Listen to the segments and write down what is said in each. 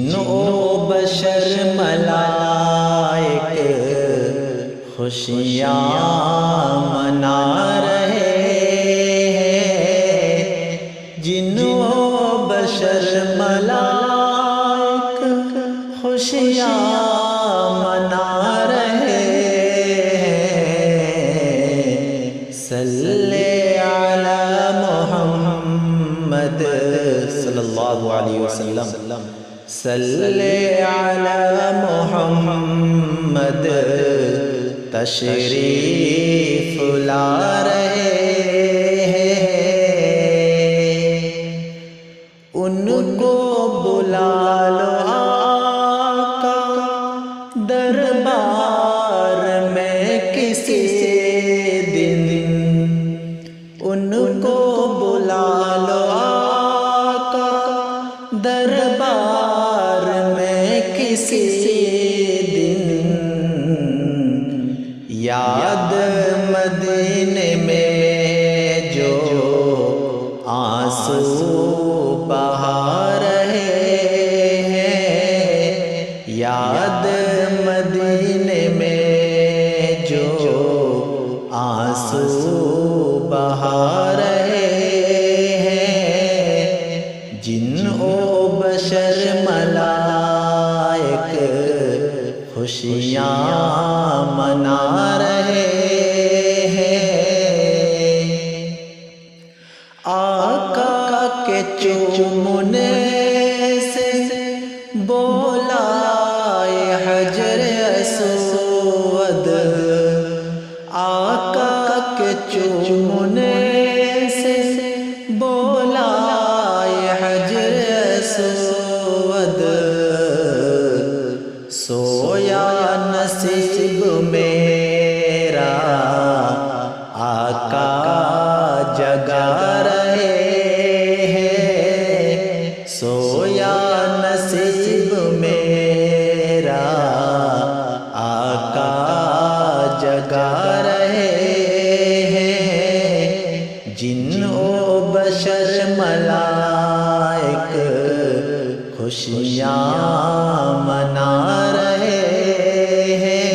جن و بشر ملائک خوشیاں منا رہے ہیں، جن و بشر ملائک خوشیاں منا رہے ہیں۔ صلی علی محمد صلی اللہ علیہ وسلم، صلی علی محمد تشریف لا رہے ہیں۔ ان کو بلا لو آقا دربار میں کسی دن، ان کو بلا لو آقا دربار میں کسی دن، یاد مدینے میں جو آنسو بہا رہے ہیں، یاد مدینے میں جو آنسو بہا رہے ہیں، جن و بشر ملائک خوشیاں منا رہے ہیں۔ آقا کے چومنے سے بولا حجر اسود، آقا کے چومنے سے بولا حجر اسود، سویا نصیب میرا آقا جگا رہے ہیں، سویا نصیب میرا آقا جگا رہے ہیں، جن و بشر ملائک خوشیاں منا رہے ہیں۔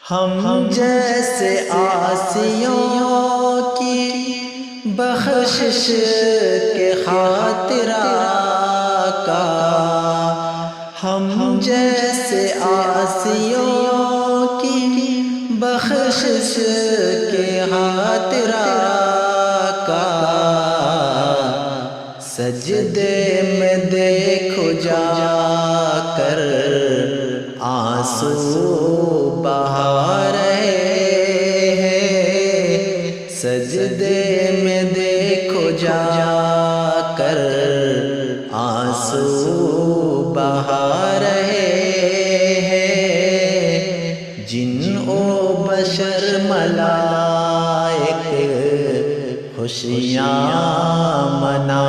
ہم جیسے عاصیوں کی بخشش کے خاطر آقا، ہم جیسے عاصیوں کی بخشش کے خاطر آقا، سجدے میں دیکھو جا کر آنسو بہا رہے ہیں، سجدے میں دیکھو جا کر آنسو بہا رہے ہیں، جن و بشر ملائک خوشیاں منا